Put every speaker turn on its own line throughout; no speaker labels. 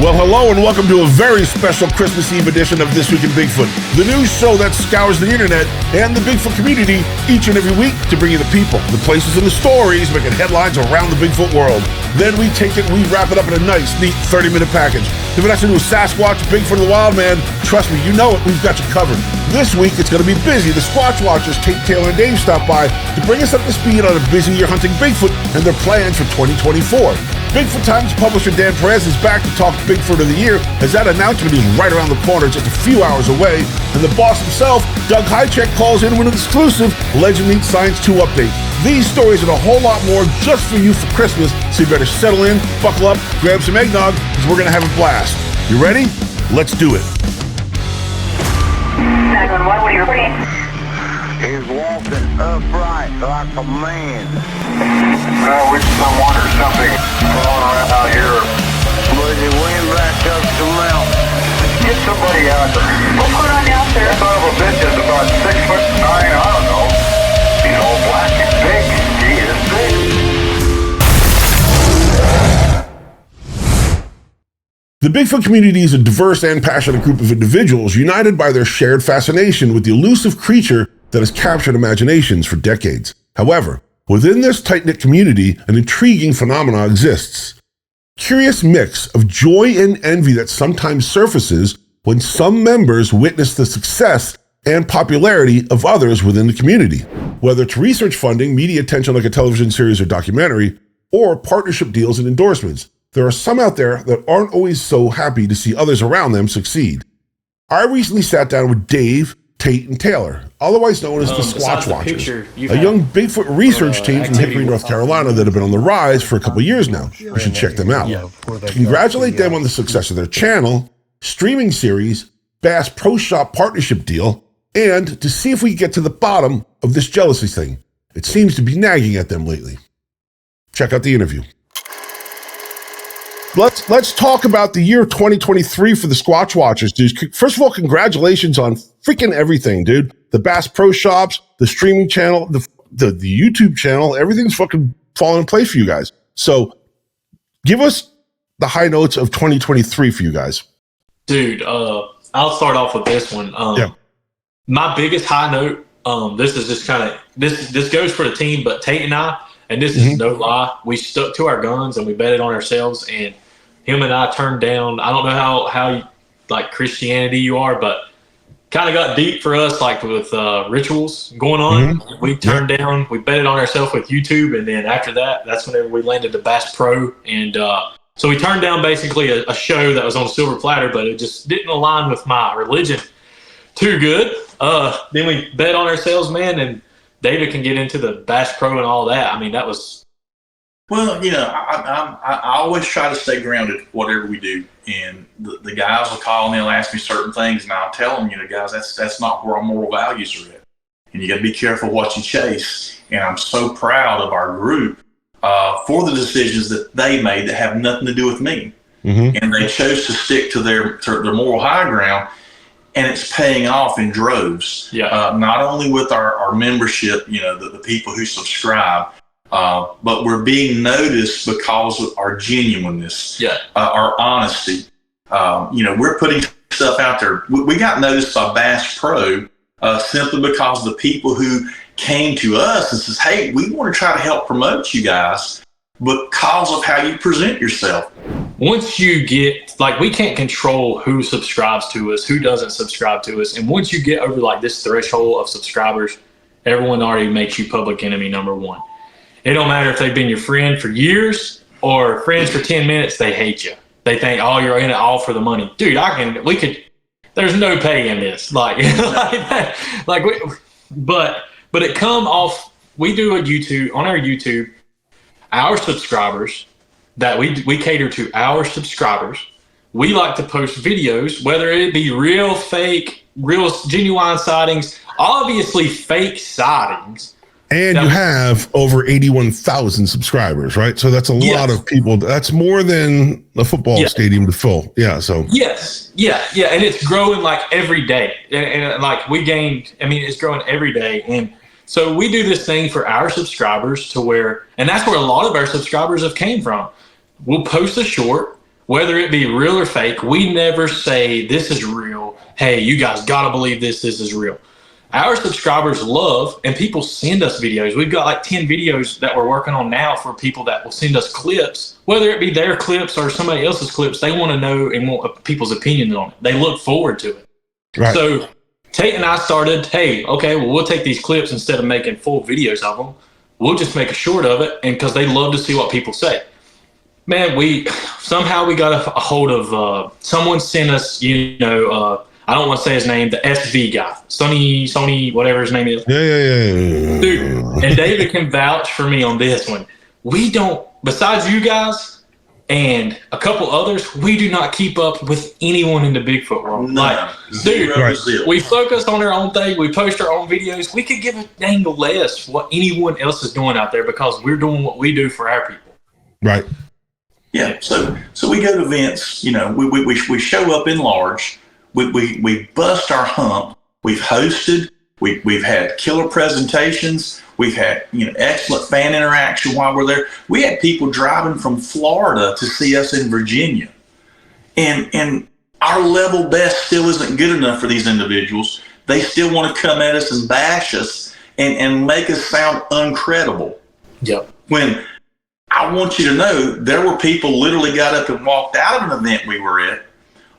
Well, hello and welcome to a very special Christmas Eve edition of This Week in Bigfoot, the news show that scours the internet and the Bigfoot community each and every week to bring you the people, the places, and the stories making headlines around the Bigfoot world. Then we take it and we wrap it up in a nice, neat 30-minute package. If it has to do with Sasquatch, Bigfoot, and the Wildman, trust me, you know it, we've got you covered. This week, it's going to be busy. The Squatch Watchers, Tate, Taylor, and Dave stop by to bring us up to speed on a busy year hunting Bigfoot and their plans for 2024. Bigfoot Times publisher Dan Perez is back to talk Bigfoot of the Year, as that announcement is right around the corner, just a few hours away. And the boss himself, Doug Highcheck, calls in with an exclusive Legend Meets Science 2 update. These stories and a whole lot more just for you for Christmas, so you better settle in, buckle up, grab some eggnog, because we're going to have a blast. You ready? Let's do it.
911, what are you reporting?
He's walking upright like a man.
With someone or something crawling around out here.
But he went back up the mountain.
Get somebody out there.
What's going on now, sir?
That son of a bitch is about 6'9", I don't know. He's all black and big. He is big.
The Bigfoot community is a diverse and passionate group of individuals united by their shared fascination with the elusive creature that has captured imaginations for decades. However, within this tight-knit community, an intriguing phenomenon exists. Curious mix of joy and envy that sometimes surfaces when some members witness the success and popularity of others within the community. Whether it's research funding, media attention like a television series or documentary, or partnership deals and endorsements, there are some out there that aren't always so happy to see others around them succeed. I recently sat down with Dave, Tate, and Taylor, otherwise known as the Squatch Watchers, a young Bigfoot research team from Hickory, North Carolina that have been on the rise for a couple years now. You should check them out. To congratulate them on the success of their channel, streaming series, Bass Pro Shop partnership deal, and to see if we can get to the bottom of this jealousy thing. It seems to be nagging at them lately. Check out the interview. Let's talk about the year 2023 for the Squatch Watchers, dude. First of all, congratulations on freaking everything, dude. The Bass Pro Shops, the streaming channel, the YouTube channel, everything's fucking falling in place for you guys. So give us the high notes of 2023 for you guys.
Dude, I'll start off with this one. My biggest high note, this is just kind of, this goes for the team, but Tate and I, and this is no lie, we stuck to our guns and we betted on ourselves, and him and I turned down, I don't know how like Christianity you are, but kind of got deep for us, like with rituals going on. We turned down, we betted on ourselves with YouTube, and then after that, that's whenever we landed the Bass Pro, and so we turned down basically a show that was on silver platter, but it just didn't align with my religion too good. Then we bet on ourselves, man, and David can get into the Bass Pro and all that. I mean, that was...
Well, you know, I always try to stay grounded whatever we do. And the guys will call and they'll ask me certain things, and I'll tell them, you know, guys, that's not where our moral values are at. And you got to be careful what you chase. And I'm so proud of our group for the decisions that they made that have nothing to do with me. And they chose to stick to their moral high ground. And it's paying off in droves. Not only with our membership, you know, the people who subscribe, but we're being noticed because of our genuineness, our honesty. You know, we're putting stuff out there. We got noticed by Bass Pro simply because the people who came to us and says, hey, we want to try to help promote you guys because of how you present yourself.
Once you get, like, we can't control who subscribes to us, who doesn't subscribe to us. And once you get over like this threshold of subscribers, everyone already makes you public enemy number one. It don't matter if they've been your friend for years or friends for 10 minutes, they hate you. They think, oh, you're in it all for the money. Dude, there's no pay in this. But it come off, we do a YouTube, on our YouTube, our subscribers that we cater to our subscribers. We like to post videos, whether it be real, fake, real, genuine sightings, obviously fake sightings.
And you have over 81,000 subscribers, right? So that's a lot of people. That's more than a football stadium to fill. Yeah. So
yes, yeah, and it's growing like every day, and like we gained. I mean, it's growing every day, and so we do this thing for our subscribers to where, and that's where a lot of our subscribers have came from. We'll post a short, whether it be real or fake. We never say this is real. Hey, you guys gotta believe this is real. Our subscribers love, and people send us videos. We've got like 10 videos that we're working on now for people that will send us clips, whether it be their clips or somebody else's clips. They want to know and want people's opinions on it. They look forward to it. Right. So Tate and I started, hey, okay, well, we'll take these clips instead of making full videos of them. We'll just make a short of it, and because they love to see what people say. Man, we got a hold of someone sent us, I don't want to say his name, the SV guy, Sonny, whatever his name is.
Yeah.
Dude, and David can vouch for me on this one. We don't, besides you guys and a couple others, we do not keep up with anyone in the Bigfoot world.
No,
like, dude, we focus on our own thing. We post our own videos. We could give a dang less what anyone else is doing out there because we're doing what we do for our people.
Right.
Yeah. So we go to events. We show up in large. We bust our hump. We've hosted. We've had killer presentations. We've had excellent fan interaction while we're there. We had people driving from Florida to see us in Virginia, and our level best still isn't good enough for these individuals. They still want to come at us and bash us and make us sound uncredible.
Yep.
When I want you to know there were people literally got up and walked out of an event we were at,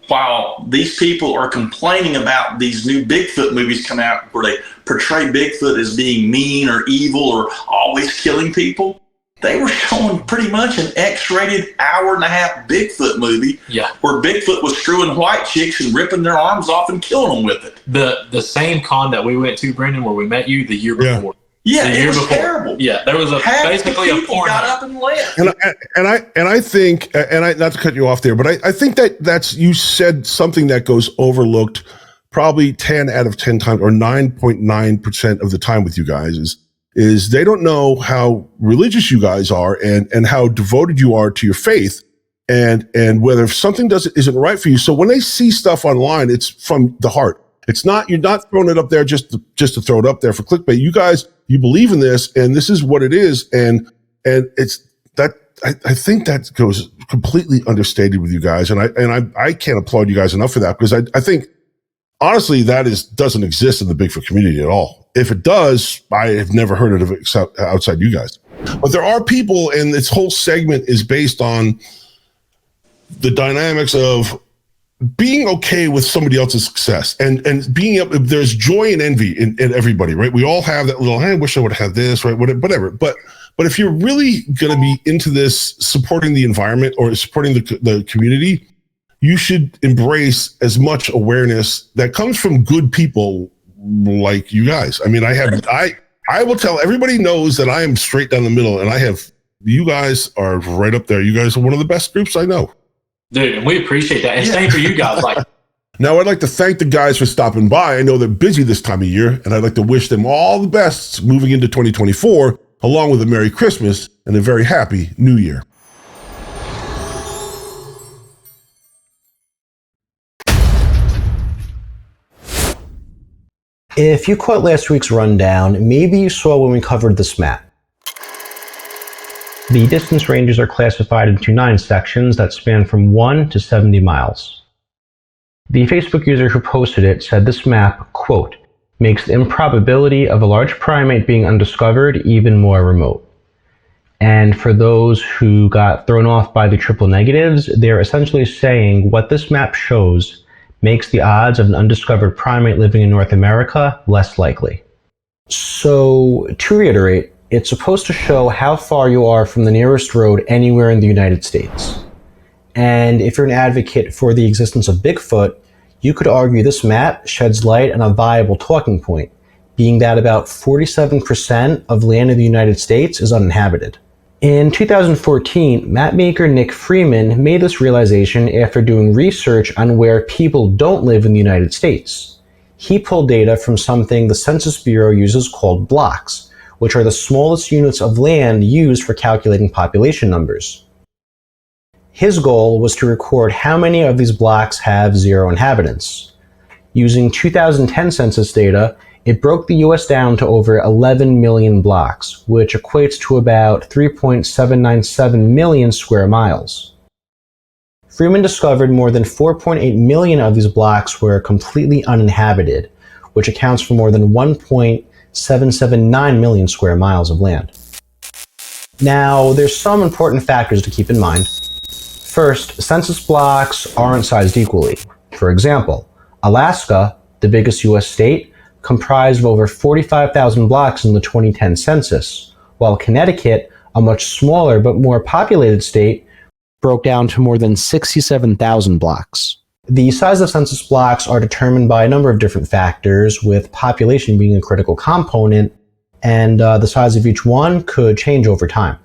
while these people are complaining about these new Bigfoot movies come out where they portray Bigfoot as being mean or evil or always killing people. They were showing pretty much an X-rated hour-and-a-half Bigfoot movie where Bigfoot was screwing white chicks and ripping their arms off and killing them with it.
The same con that we went to, Brendon, where we met you the year before.
Yeah, it was terrible.
Yeah, there was basically a porn.
Got up and left.
And I think, not to cut you off there, but I think that's you said something that goes overlooked probably 10 out of 10 times or 9.9% of the time with you guys is they don't know how religious you guys are and how devoted you are to your faith and whether something isn't right for you. So when they see stuff online, it's from the heart. It's not, you're not throwing it up there just to throw it up there for clickbait. You guys, you believe in this and this is what it is. And it's that, I think that goes completely understated with you guys. And I can't applaud you guys enough for that because I think honestly, doesn't exist in the Bigfoot community at all. If it does, I have never heard of it except outside you guys. But there are people, and this whole segment is based on the dynamics of being okay with somebody else's success and being there's joy and envy in everybody, right? We all have that little, I wish I would have had this, right? Whatever. But if you're really going to be into this, supporting the environment or supporting the community, you should embrace as much awareness that comes from good people like you guys. I mean, I will tell everybody knows that I am straight down the middle and you guys are right up there. You guys are one of the best groups I know.
Dude, and we appreciate that. And same for you guys.
Now, I'd like to thank the guys for stopping by. I know they're busy this time of year, and I'd like to wish them all the best moving into 2024, along with a Merry Christmas and a very happy New Year.
If you caught last week's rundown, maybe you saw when we covered this map. The distance ranges are classified into 9 sections that span from 1 to 70 miles. The Facebook user who posted it said this map, quote, makes the improbability of a large primate being undiscovered even more remote. And for those who got thrown off by the triple negatives, they're essentially saying what this map shows makes the odds of an undiscovered primate living in North America less likely. So, to reiterate, it's supposed to show how far you are from the nearest road anywhere in the United States. And if you're an advocate for the existence of Bigfoot, you could argue this map sheds light on a viable talking point, being that about 47% of land in the United States is uninhabited. In 2014, mapmaker Nick Freeman made this realization after doing research on where people don't live in the United States. He pulled data from something the Census Bureau uses called blocks, which are the smallest units of land used for calculating population numbers. His goal was to record how many of these blocks have 0 inhabitants. Using 2010 census data, it broke the US down to over 11 million blocks, which equates to about 3.797 million square miles. Freeman discovered more than 4.8 million of these blocks were completely uninhabited, which accounts for more than 1.779 million square miles of land. Now, there's some important factors to keep in mind. First, census blocks aren't sized equally. For example, Alaska, the biggest US state, comprised of over 45,000 blocks in the 2010 census, while Connecticut, a much smaller but more populated state, broke down to more than 67,000 blocks. The size of census blocks are determined by a number of different factors, with population being a critical component, and the size of each one could change over time.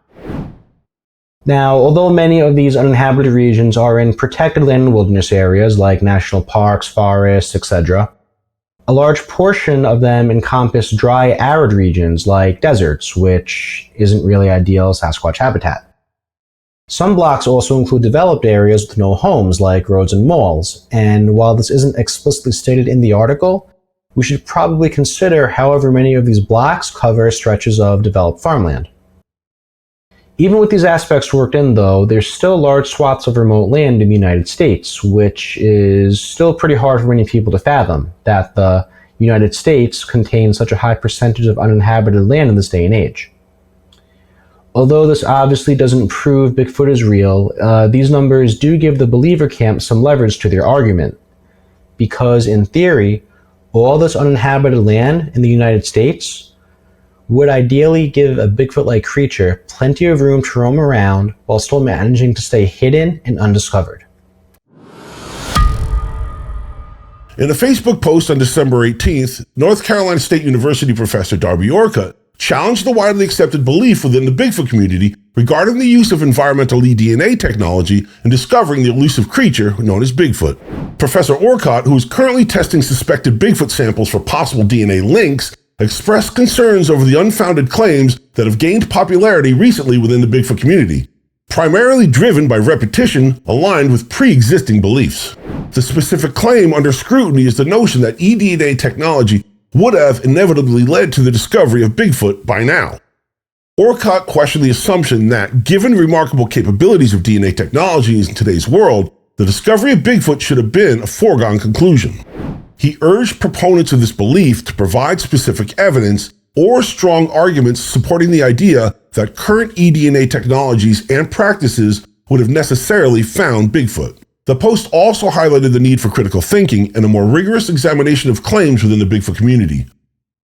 Now, although many of these uninhabited regions are in protected land and wilderness areas like national parks, forests, etc., a large portion of them encompass dry, arid regions like deserts, which isn't really ideal Sasquatch habitat. Some blocks also include developed areas with no homes like roads and malls, and while this isn't explicitly stated in the article, we should probably consider however many of these blocks cover stretches of developed farmland. Even with these aspects worked in, though, there's still large swaths of remote land in the United States, which is still pretty hard for many people to fathom, that the United States contains such a high percentage of uninhabited land in this day and age. Although this obviously doesn't prove Bigfoot is real, these numbers do give the believer camp some leverage to their argument, because in theory, all this uninhabited land in the United States would ideally give a Bigfoot-like creature plenty of room to roam around while still managing to stay hidden and undiscovered.
In a Facebook post on December 18th, North Carolina State University professor Darby Orcutt challenged the widely accepted belief within the Bigfoot community regarding the use of environmental eDNA technology in discovering the elusive creature known as Bigfoot. Professor Orcutt, who is currently testing suspected Bigfoot samples for possible DNA links, expressed concerns over the unfounded claims that have gained popularity recently within the Bigfoot community, primarily driven by repetition aligned with pre-existing beliefs. The specific claim under scrutiny is the notion that eDNA technology would have inevitably led to the discovery of Bigfoot by now. Orcutt questioned the assumption that, given remarkable capabilities of DNA technologies in today's world, the discovery of Bigfoot should have been a foregone conclusion. He urged proponents of this belief to provide specific evidence or strong arguments supporting the idea that current eDNA technologies and practices would have necessarily found Bigfoot. The post also highlighted the need for critical thinking and a more rigorous examination of claims within the Bigfoot community.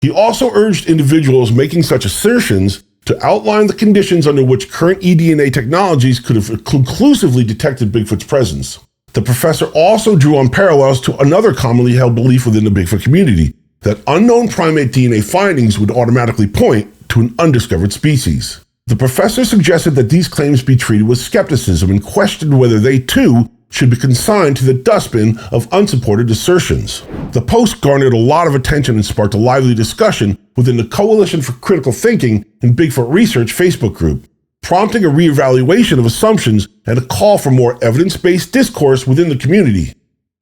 He also urged individuals making such assertions to outline the conditions under which current eDNA technologies could have conclusively detected Bigfoot's presence. The professor also drew on parallels to another commonly held belief within the Bigfoot community, that unknown primate DNA findings would automatically point to an undiscovered species. The professor suggested that these claims be treated with skepticism and questioned whether they too should be consigned to the dustbin of unsupported assertions. The post garnered a lot of attention and sparked a lively discussion within the Coalition for Critical Thinking and Bigfoot Research Facebook group, prompting a reevaluation of assumptions and a call for more evidence-based discourse within the community.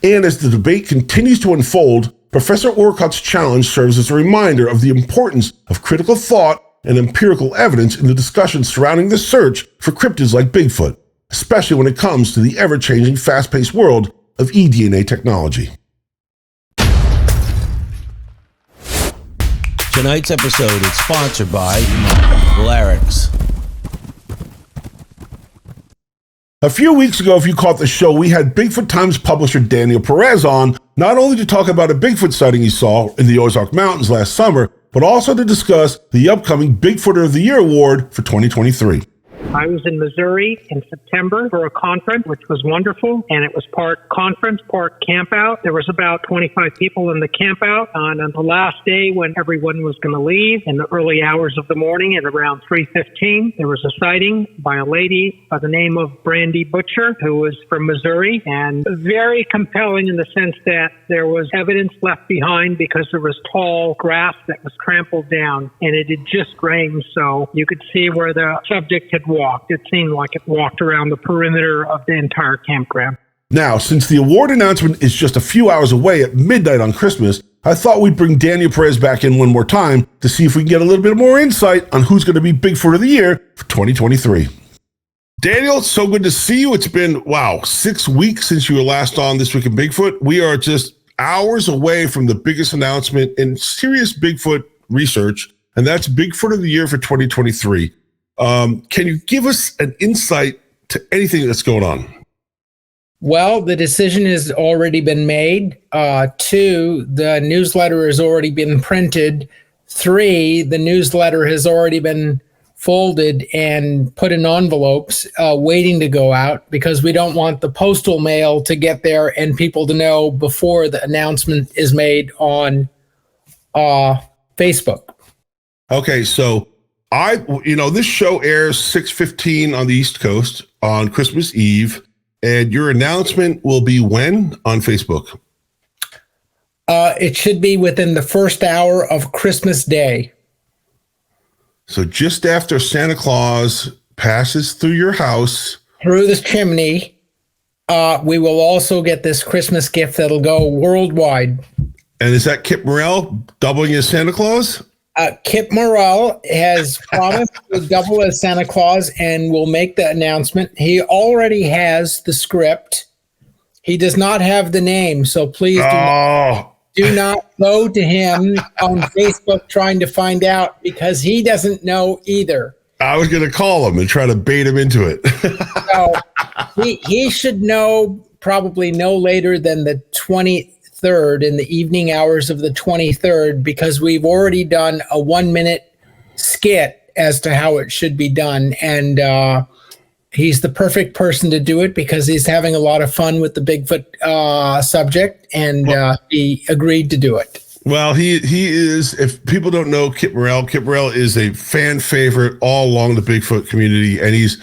And as the debate continues to unfold, Professor Orcutt's challenge serves as a reminder of the importance of critical thought and empirical evidence in the discussion surrounding the search for cryptids like Bigfoot, especially when it comes to the ever-changing, fast-paced world of eDNA technology.
Tonight's episode is sponsored by Larynx.
A few weeks ago, if you caught the show, we had Bigfoot Times publisher Daniel Perez on, not only to talk about a Bigfoot sighting he saw in the Ozark Mountains last summer, but also to discuss the upcoming Bigfooter of the Year award for 2023.
I was in Missouri in September for a conference, which was wonderful. And it was part conference, part campout. There was about 25 people in the campout. And on the last day when everyone was going to leave, in the early hours of the morning at around 3:15, there was a sighting by a lady by the name of Brandy Butcher, who was from Missouri, and very compelling in the sense that there was evidence left behind because there was tall grass that was trampled down, and it had just rained, so you could see where the subject had walked. It seemed like it walked around the perimeter of the entire campground.
Now, since the award announcement is just a few hours away at midnight on Christmas, I thought we'd bring Daniel Perez back in one more time to see if we can get a little bit more insight on who's going to be Bigfoot of the Year for 2023. Daniel, it's so good to see you. It's been, 6 weeks since you were last on This Week in Bigfoot. We are just hours away from the biggest announcement in serious Bigfoot research, and that's Bigfoot of the Year for 2023. Can you give us an insight to anything that's going on?
Well, the decision has already been made. 2, the newsletter has already been printed. 3, the newsletter has already been folded and put in envelopes, waiting to go out, because we don't want the postal mail to get there and people to know before the announcement is made on Facebook.
Okay, so this show airs 6:15 on the East Coast on Christmas Eve, and your announcement will be when on Facebook?
It should be within the first hour of Christmas Day.
So just after Santa Claus passes through your house,
through this chimney, we will also get this Christmas gift that'll go worldwide.
And is that Kip Morrell doubling as Santa Claus?
Kip Morrell has promised to double as Santa Claus and will make the announcement. He already has the script. He does not have the name, so please do not go to him on Facebook trying to find out, because he doesn't know either.
I was going to call him and try to bait him into it.
So he should know probably no later than the 23rd, in the evening hours of the 23rd, because we've already done a 1-minute skit as to how it should be done. And he's the perfect person to do it because he's having a lot of fun with the Bigfoot subject, and he agreed to do it.
Well, he is, if people don't know Kip Morrell is a fan favorite all along the Bigfoot community, and he's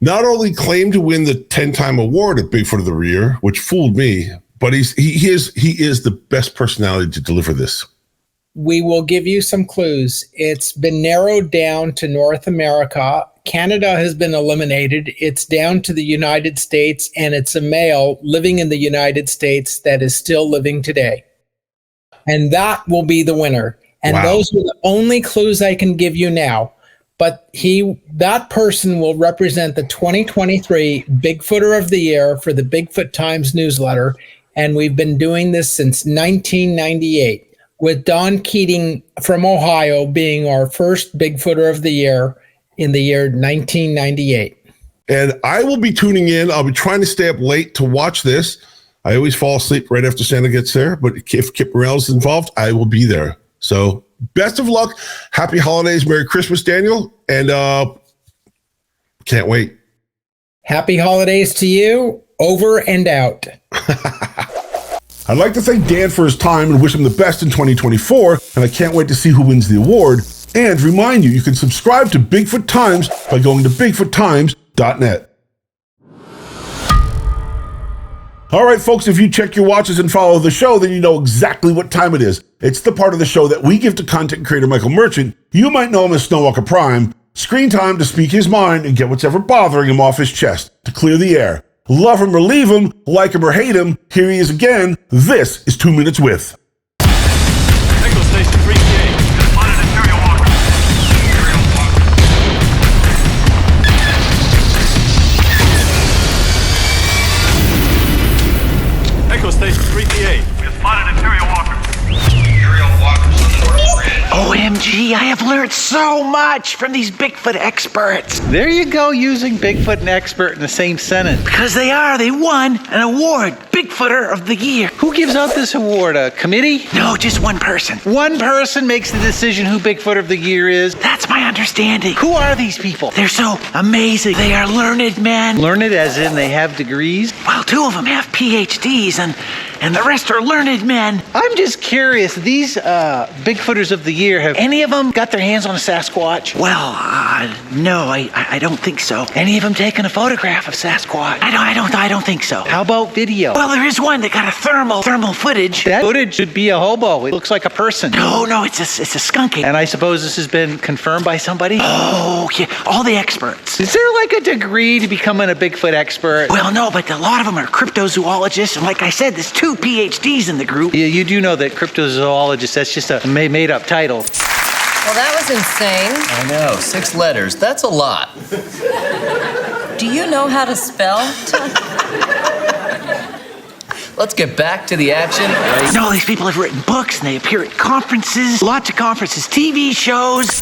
not only claimed to win the 10-time award at Bigfoot of the Year, which fooled me, but he is the best personality to deliver this.
We will give you some clues. It's been narrowed down to North America. Canada has been eliminated. It's down to the United States, and it's a male living in the United States that is still living today. And that will be the winner. And those are the only clues I can give you now. But that person will represent the 2023 Bigfooter of the Year for the Bigfoot Times newsletter. And we've been doing this since 1998, with Don Keating from Ohio being our first Bigfooter of the Year in the year 1998.
And I will be tuning in. I'll be trying to stay up late to watch this. I always fall asleep right after Santa gets there, but if Kip Morrell's involved, I will be there. So best of luck. Happy holidays. Merry Christmas, Daniel. And can't wait.
Happy holidays to you. Over and out.
I'd like to thank Dan for his time and wish him the best in 2024, and I can't wait to see who wins the award. And remind you can subscribe to Bigfoot Times by going to bigfoottimes.net. All right, folks, if you check your watches and follow the show, then you know exactly what time it is. It's the part of the show that we give to content creator Michael Merchant. You might know him as Snowwalker Prime. Screen time to speak his mind and get what's ever bothering him off his chest to clear the air. Love him or leave him, like him or hate him, here he is again. This is 2 Minutes With.
Echo Station 3K. Spotted Imperial Walker. Echo Station 3PA. We have spotted Imperial Walker. Imperial Walkers on the north bridge.
OMG, I have learned so much from these Bigfoot experts.
There you go, using Bigfoot and expert in the same sentence.
Because they won an award, Bigfooter of the Year.
Who gives out this award, a committee?
No, just one person.
One person makes the decision who Bigfooter of the Year is?
That's my understanding.
Who are these people?
They're so amazing. They are learned men.
Learned as in they have degrees?
Well, 2 of them have PhDs and the rest are learned men.
I'm just curious, these Bigfooters of the Year, have any of them got their hands on a Sasquatch?
Well, no, I don't think so. Any of them taken a photograph of Sasquatch? I don't think so.
How about video?
Well, there is one that got a thermal footage.
That footage should be a hobo. It looks like a person.
No, it's a skunky.
And I suppose this has been confirmed by somebody?
Oh, yeah, all the experts.
Is there like a degree to becoming a Bigfoot expert?
Well, no, but a lot of them are cryptozoologists, and like I said, there's 2 PhDs in the group.
Yeah, you do know that cryptozoologist, that's just a made-up title.
Well, that was insane.
I know, 6 letters, that's a lot.
Do you know how to spell?
Let's get back to the action.
No, these people have written books and they appear at conferences, lots of conferences, TV shows.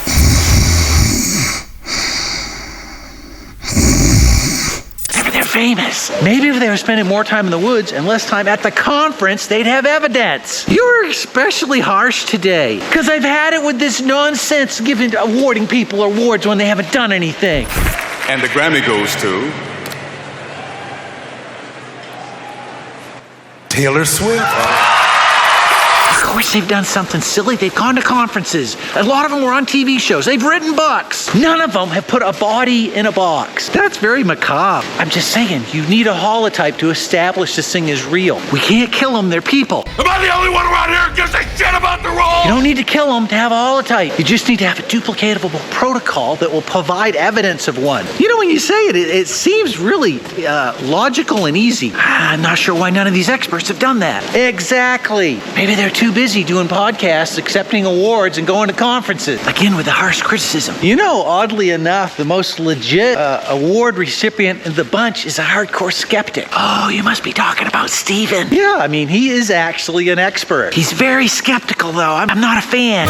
They're famous.
Maybe if they were spending more time in the woods and less time at the conference, they'd have evidence. You're especially harsh today, because I've had it with this nonsense awarding people awards when they haven't done anything.
And the Grammy goes to Taylor Swift.
Of course they've done something silly. They've gone to conferences. A lot of them were on TV shows. They've written books. None of them have put a body in a box.
That's very macabre.
I'm just saying, you need a holotype to establish this thing is real. We can't kill them. They're people.
Am I the only one around here who gives a shit about the rules?
You don't need to kill them to have a holotype. You just need to have a duplicatable protocol that will provide evidence of one.
You know, when you say it, it seems really logical and easy.
I'm not sure why none of these experts have done that.
Exactly.
Maybe they're too busy doing podcasts, accepting awards, and going to conferences. Again, with the harsh criticism.
You know, oddly enough, the most legit award recipient in the bunch is a hardcore skeptic.
Oh, you must be talking about Steven.
Yeah, I mean, he is actually an expert.
He's very skeptical, though. I'm not a fan.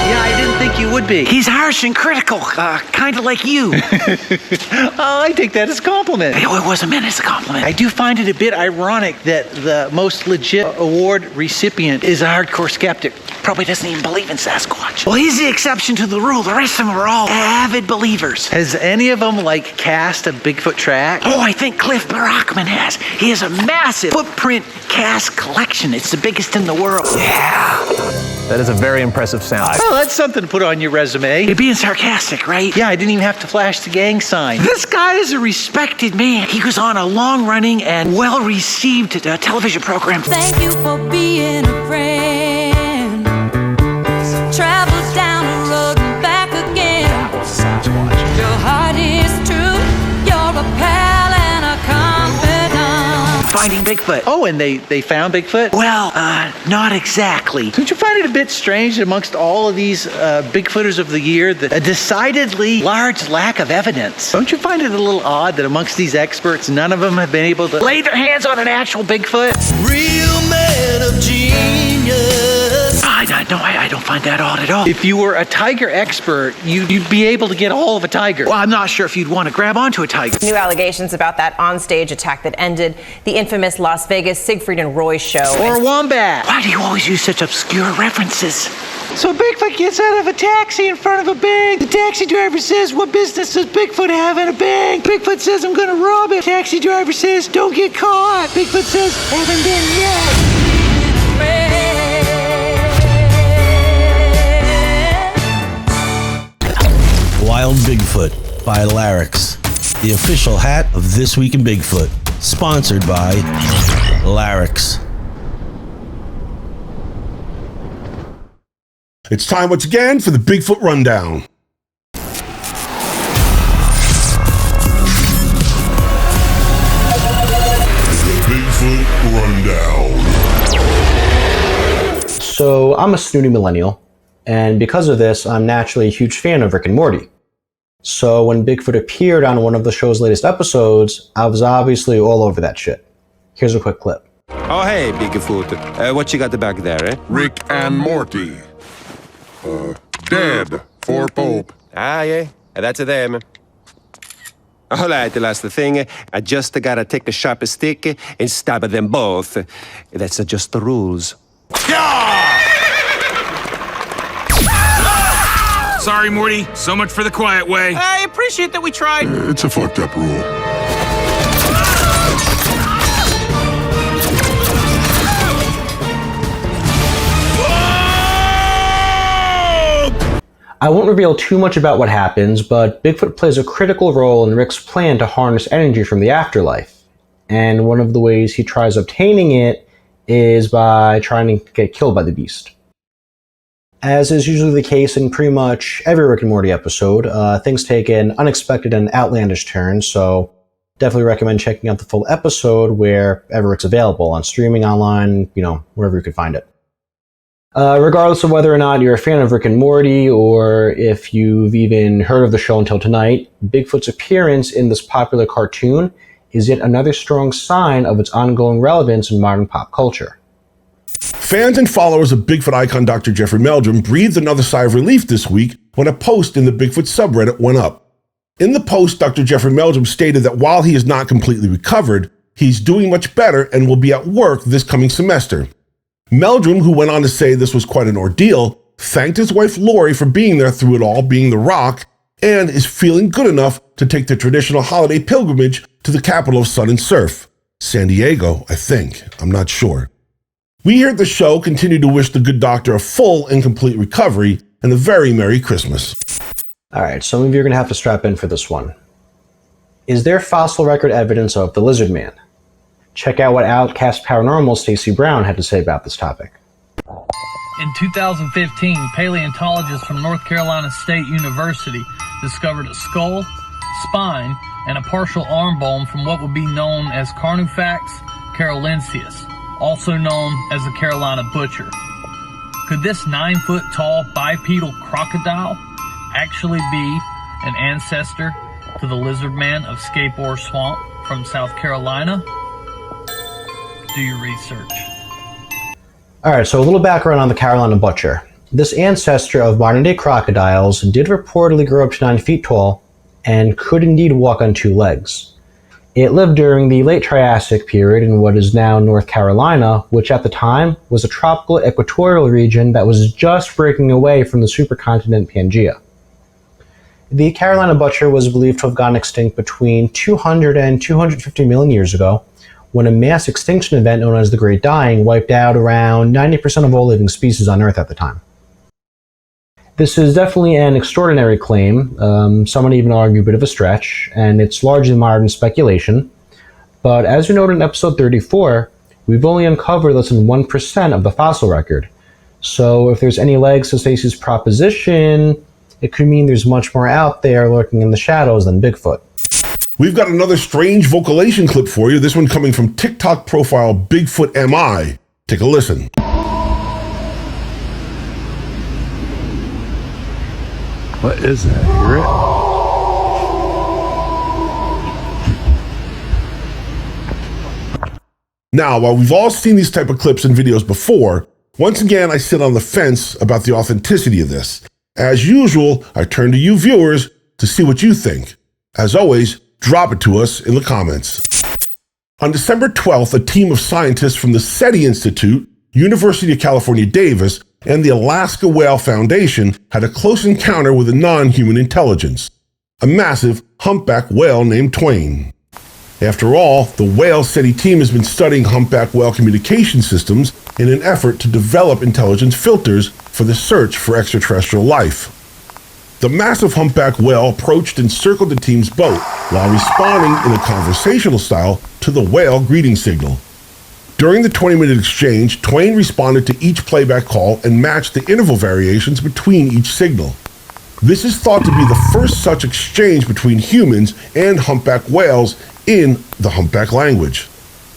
Yeah, I didn't think you would be.
He's harsh and critical, kind of like you.
Oh, I take that as a compliment.
It wasn't meant as a compliment.
I do find it a bit ironic that the most legit award recipient is a hardcore skeptic.
Probably doesn't even believe in Sasquatch. Well, he's the exception to the rule. The rest of them are all avid believers.
Has any of them, cast a Bigfoot track?
Oh, I think Cliff Barackman has. He has a massive footprint cast collection. It's the biggest in the world.
Yeah.
That is a very impressive sound.
Well, that's something to put on your resume.
You're being sarcastic, right?
Yeah, I didn't even have to flash the gang sign.
This guy is a respected man. He was on a long-running and well-received television program.
Thank you for being a friend. Travels down the road and back again.
That was a Sasquatch.
Your heart is true. You're a pal and a confidant.
Finding Bigfoot.
Oh, and they found Bigfoot?
Well, not exactly.
Don't you find it a bit strange that amongst all of these Bigfooters of the year, that a decidedly large lack of evidence? Don't you find it a little odd that amongst these experts, none of them have been able to
lay their hands on an actual Bigfoot?
Real man of genius.
I don't find that odd at all.
If you were a tiger expert, you'd be able to get a hold of a tiger.
Well, I'm not sure if you'd want to grab onto a tiger.
New allegations about that onstage attack that ended the infamous Las Vegas Siegfried and Roy show.
Or a wombat.
Why do you always use such obscure references?
So Bigfoot gets out of a taxi in front of a bank. The taxi driver says, "What business does Bigfoot have in a bank?" Bigfoot says, "I'm gonna rob it." Taxi driver says, "Don't get caught." Bigfoot says, "Haven't been yet."
Wild Bigfoot by Larix, the official hat of This Week in Bigfoot, sponsored by Larix.
It's time once again for the Bigfoot Rundown. The Bigfoot Rundown.
So I'm a snooty millennial, and because of this, I'm naturally a huge fan of Rick and Morty. So when Bigfoot appeared on one of the show's latest episodes, I was obviously all over that shit. Here's a quick clip.
Oh, hey, Bigfoot. What you got back there, eh?
Rick and Morty.
Dead for Pope.
Ah, yeah. That's them. All right, that's the thing. I just gotta take a sharp stick and stab them both. That's just the rules.
Sorry, Morty. So much for the quiet way.
I appreciate that we tried.
It's a fucked up rule.
I won't reveal too much about what happens, but Bigfoot plays a critical role in Rick's plan to harness energy from the afterlife. And one of the ways he tries obtaining it is by trying to get killed by the beast. As is usually the case in pretty much every Rick and Morty episode, things take an unexpected and outlandish turn, so definitely recommend checking out the full episode wherever it's available, on streaming, online, wherever you can find it. Regardless of whether or not you're a fan of Rick and Morty, or if you've even heard of the show until tonight, Bigfoot's appearance in this popular cartoon is yet another strong sign of its ongoing relevance in modern pop culture.
Fans and followers of Bigfoot icon Dr. Jeffrey Meldrum breathed another sigh of relief this week when a post in the Bigfoot subreddit went up. In the post, Dr. Jeffrey Meldrum stated that while he is not completely recovered, he's doing much better and will be at work this coming semester. Meldrum, who went on to say this was quite an ordeal, thanked his wife Lori for being there through it all, being the rock, and is feeling good enough to take the traditional holiday pilgrimage to the capital of sun and surf. San Diego, I think. I'm not sure. We here at the show continue to wish the good doctor a full and complete recovery and a very Merry Christmas.
Alright, some of you are going to have to strap in for this one. Is there fossil record evidence of the Lizard Man? Check out what Outcast Paranormal Stacey Brown had to say about this topic.
In 2015, paleontologists from North Carolina State University discovered a skull, spine, and a partial arm bone from what would be known as Carnifex carolensis, also known as the Carolina Butcher. Could this 9-foot-tall bipedal crocodile actually be an ancestor to the Lizard Man of Scape-Ore Swamp from South Carolina? Do your research.
Alright, so a little background on the Carolina Butcher. This ancestor of modern-day crocodiles did reportedly grow up to 9 feet tall and could indeed walk on 2 legs. It lived during the late Triassic period in what is now North Carolina, which at the time was a tropical equatorial region that was just breaking away from the supercontinent Pangaea. The Carolina Butcher was believed to have gone extinct between 200 and 250 million years ago, when a mass extinction event known as the Great Dying wiped out around 90% of all living species on Earth at the time. This is definitely an extraordinary claim, some would even argue a bit of a stretch, and it's largely modern speculation, but as we noted in episode 34, we've only uncovered less than 1% of the fossil record, so if there's any legs to Stacey's proposition, it could mean there's much more out there lurking in the shadows than Bigfoot.
We've got another strange vocalization clip for you, this one coming from TikTok profile Bigfoot MI. Take a listen.
What is that? Hear it?
Now, while we've all seen these type of clips and videos before, once again I sit on the fence about the authenticity of this. As usual, I turn to you viewers to see what you think. As always, drop it to us in the comments. On December 12th, a team of scientists from the SETI Institute, University of California, Davis, and the Alaska Whale Foundation had a close encounter with a non-human intelligence, a massive humpback whale named Twain. After all, the whale SETI team has been studying humpback whale communication systems in an effort to develop intelligence filters for the search for extraterrestrial life. The massive humpback whale approached and circled the team's boat while responding in a conversational style to the whale greeting signal. During the 20-minute exchange, Twain responded to each playback call and matched the interval variations between each signal. This is thought to be the first such exchange between humans and humpback whales in the humpback language.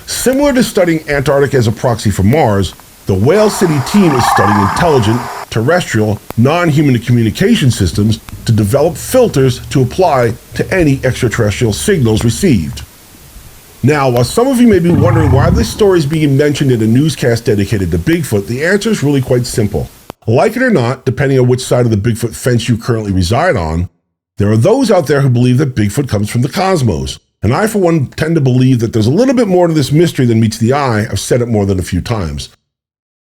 Similar to studying Antarctica as a proxy for Mars, the Whale City team is studying intelligent, terrestrial, non-human communication systems to develop filters to apply to any extraterrestrial signals received. Now, while some of you may be wondering why this story is being mentioned in a newscast dedicated to Bigfoot, the answer is really quite simple. like it or not, depending on which side of the Bigfoot fence you currently reside on, there are those out there who believe that Bigfoot comes from the cosmos. And I, for one, tend to believe that there's a little bit more to this mystery than meets the eye. I've said it more than a few times.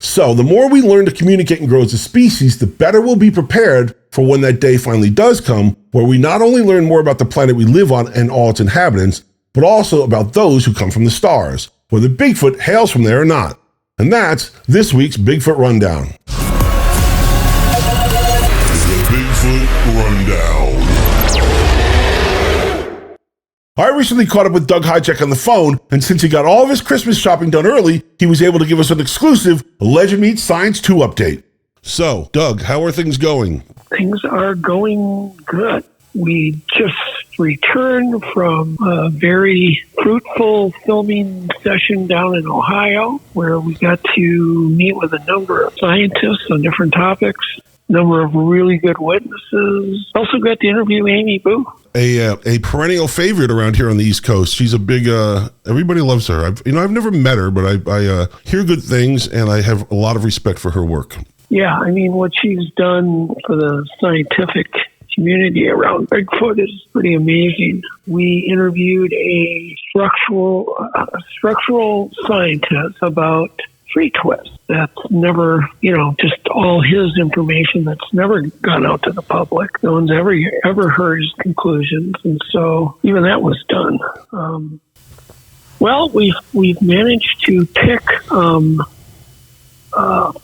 So the more we learn to communicate and grow as a species, the better we'll be prepared for when that day finally does come, where we not only learn more about the planet we live on and all its inhabitants, but also about those who come from the stars, whether Bigfoot hails from there or not. And that's this week's Bigfoot Rundown. The Bigfoot Rundown. I recently caught up with Doug Hijack on the phone, and since he got all of his Christmas shopping done early, he was able to give us an exclusive Legend Meets Science 2 update. So, Doug, how are things going?
Things are going good. We just returned from a very fruitful filming session down in Ohio, where we got to meet with a number of scientists on different topics, a number of really good witnesses. Also got to interview Amy Boo.
A perennial favorite around here on the East Coast. She's a big, everybody loves her. I've never met her, but I hear good things, and I have a lot of respect for her work.
Yeah, I mean, what she's done for the scientific community around Bigfoot is pretty amazing. We interviewed a structural scientist about tree twists. That's never, just all his information that's never gone out to the public. No one's ever heard his conclusions, and so even that was done. Well, we've managed to pick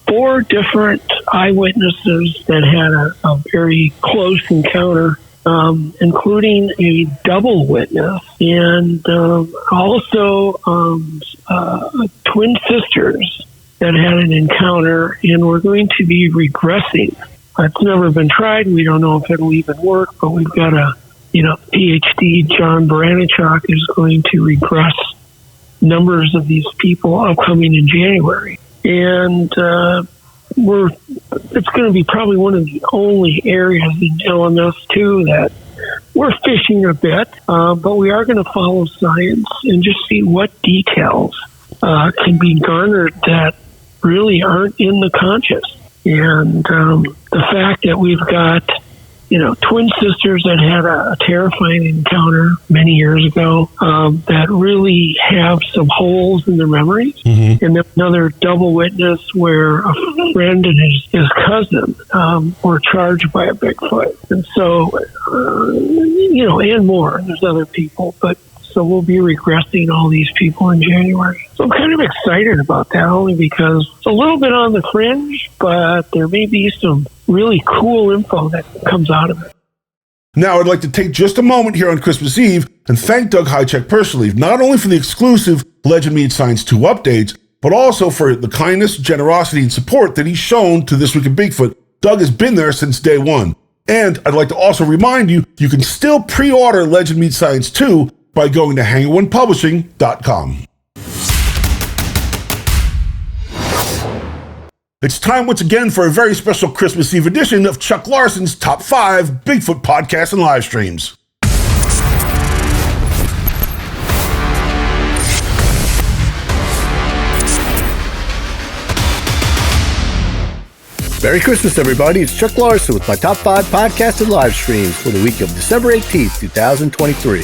4 different eyewitnesses that had a very close encounter, including a double witness and also twin sisters that had an encounter, and we're going to be regressing. It's never been tried. We don't know if it'll even work, but we've got a PhD, John Baranichuk, is going to regress numbers of these people upcoming in January. And it's going to be probably one of the only areas in LMS2 that we're fishing a bit, but we are going to follow science and just see what details can be garnered that really aren't in the conscious. And the fact that we've got, twin sisters that had a terrifying encounter many years ago that really have some holes in their memories. Mm-hmm. And then another double witness where a friend and his cousin were charged by a Bigfoot. And so, and more. There's other people, but so we'll be regressing all these people in January. So I'm kind of excited about that, only because it's a little bit on the fringe, but there may be some really cool info that comes out of it.
Now, I'd like to take just a moment here on Christmas Eve and thank Doug Hijack personally, not only for the exclusive Legend Meets Science 2 updates, but also for the kindness, generosity, and support that he's shown to This Week in Bigfoot. Doug has been there since day one. And I'd like to also remind you, you can still pre-order Legend Meets Science 2 by going to HangerOnePublishing.com. It's time once again for a very special Christmas Eve edition of Chuck Larson's Top 5 Bigfoot Podcasts and Livestreams.
Merry Christmas, everybody. It's Chuck Larson with my Top 5 Podcasts and Livestreams for the week of December 18th, 2023.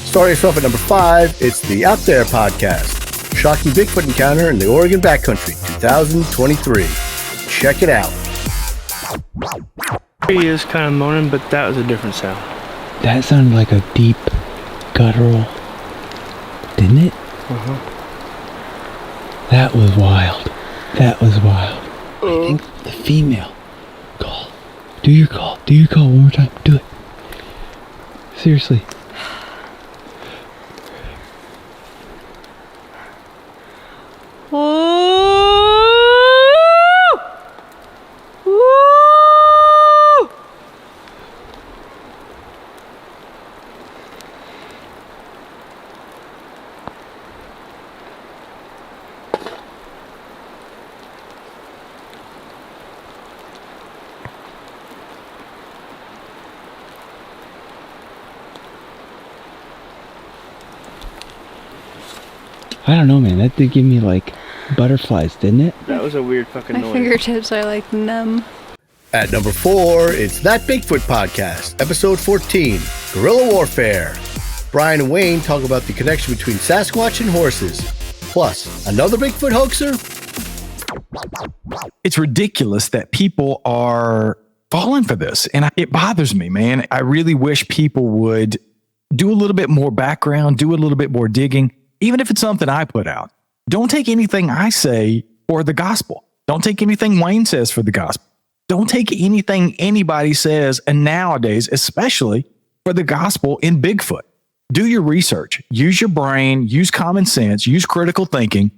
Starting us off at number 5, it's the Out There Podcast. Shocking Bigfoot Encounter in the Oregon Backcountry, 2023. Check it out.
He is kind of moaning, but that was a different sound.
That sounded like a deep, guttural, didn't it?
Uh-huh.
That was wild. That was wild. I think the female call. Do your call. Do your call one more time. Do it. Seriously. I don't know, man. That did give me like butterflies, didn't it?
That was a weird fucking
My
noise.
fingertips are like numb.
At number 4, it's That Bigfoot Podcast, episode 14, Guerrilla Warfare. Brian and Wayne talk about the connection between Sasquatch and horses. Plus, another Bigfoot hoaxer?
It's ridiculous that people are falling for this. And it bothers me, man. I really wish people would do a little bit more background, do a little bit more digging, even if it's something I put out. Don't take anything I say for the gospel. Don't take anything Wayne says for the gospel. Don't take anything anybody says, and nowadays, especially for the gospel in Bigfoot. Do your research. Use your brain. Use common sense. Use critical thinking.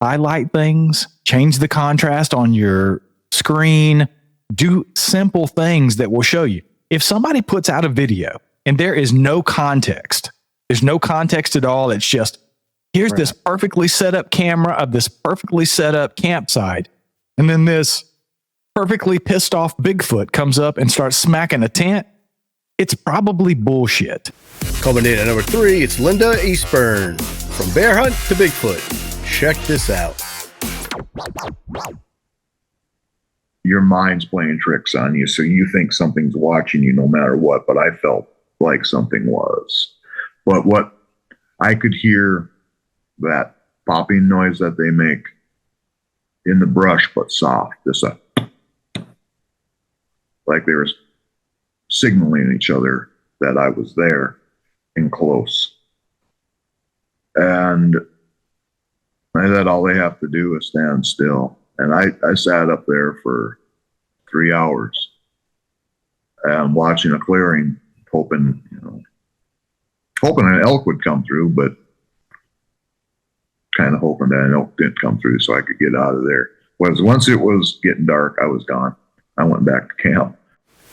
Highlight things. Change the contrast on your screen. Do simple things that will show you. If somebody puts out a video and there is no context, there's no context at all. It's just, here's this perfectly set up camera of this perfectly set up campsite, and then this perfectly pissed off Bigfoot comes up and starts smacking a tent. It's probably bullshit.
Coming in at number 3, it's Linda Eastburn. From bear hunt to Bigfoot. Check this out.
Your mind's playing tricks on you, so you think something's watching you no matter what, but I felt like something was. But what I could hear, that popping noise that they make in the brush, but soft, just like they were signaling each other that I was there and close. And I said, all they have to do is stand still. And I sat up there for 3 hours and watching a clearing, hoping an elk would come through, but kind of hoping that an elk didn't come through so I could get out of there. Once it was getting dark, I was gone. I went back to camp.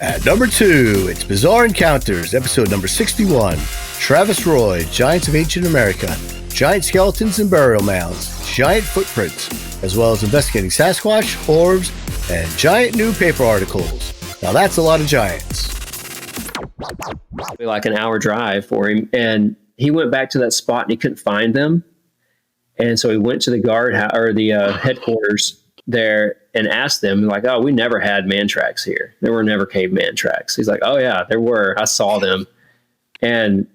At number 2, it's Bizarre Encounters, episode number 61. Travis Roy, Giants of Ancient America, giant skeletons and burial mounds, giant footprints, as well as investigating Sasquatch, orbs, and giant newspaper articles. Now that's a lot of giants.
Like an hour drive for him, and he went back to that spot and he couldn't find them, and so he went to the the headquarters there and asked them, like, oh, we never had man tracks here. There were never caveman tracks. He's like, oh yeah, there were. I saw them. And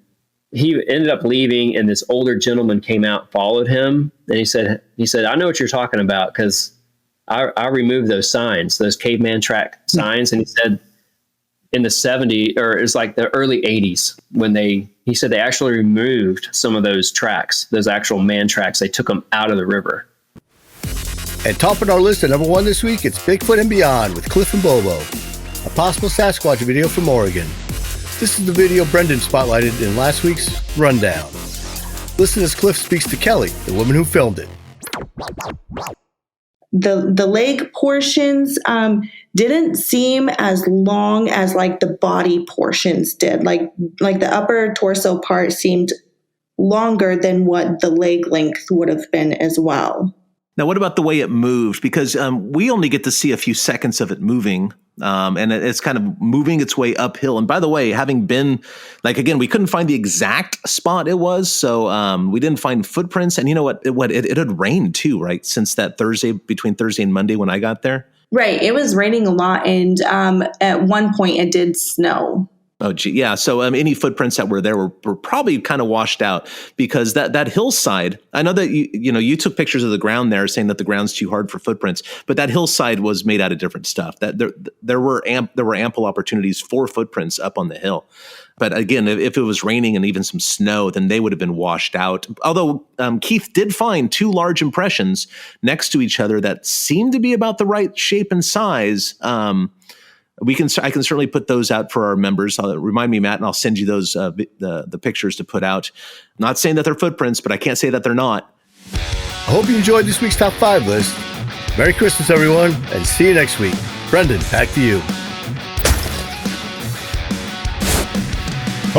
he ended up leaving, and this older gentleman came out, followed him, and he said, I know what you're talking about, because I removed those signs, those caveman track signs. And he said in the 70s, or it's like the early 80s, he said they actually removed some of those tracks, those actual man tracks. They took them out of the river.
And topping our list at number 1 this week, it's Bigfoot and Beyond with Cliff and Bobo, a possible Sasquatch video from Oregon. This is the video Brendon spotlighted in last week's Rundown. Listen as Cliff speaks to Kelly, the woman who filmed it.
The leg portions didn't seem as long as like the body portions did. Like the upper torso part seemed longer than what the leg length would have been as well.
Now, what about the way it moved? Because we only get to see a few seconds of it moving, and it's kind of moving its way uphill. And by the way, having been, like, again, we couldn't find the exact spot it was, so we didn't find footprints. And you know what? It had rained too, right? Since that between Thursday and Monday when I got there.
Right. It was raining a lot, and at one point it did snow.
Oh, gee. Yeah. So any footprints that were there were probably kind of washed out, because that hillside, I know that you took pictures of the ground there saying that the ground's too hard for footprints, but that hillside was made out of different stuff. That there were ample opportunities for footprints up on the hill. But again, if it was raining and even some snow, then they would have been washed out. Although Keith did find 2 large impressions next to each other that seemed to be about the right shape and size. I can certainly put those out for our members. Remind me, Matt, and I'll send you those the pictures to put out. I'm not saying that they're footprints, but I can't say that they're not.
I hope you enjoyed this week's Top 5 list. Merry Christmas, everyone, and see you next week. Brendon, back to you.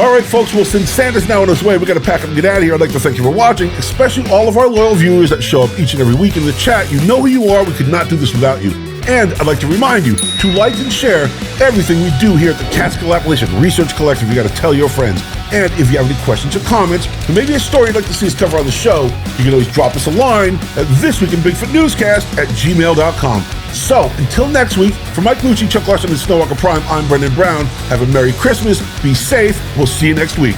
All right, folks. Well, since Santa's now on his way, we got to pack up and get out of here. I'd like to thank you for watching, especially all of our loyal viewers that show up each and every week in the chat. You know who you are. We could not do this without you. And I'd like to remind you to like and share everything we do here at the Catskill Appalachian Research Collective. You got to tell your friends. And if you have any questions or comments, or maybe a story you'd like to see us cover on the show, you can always drop us a line at thisweekinbigfootnewscast@gmail.com. So, until next week, for Mike Luci, Chuck Larson, and Snowwalker Prime, I'm Brendon Brown. Have a Merry Christmas, be safe, we'll see you next week.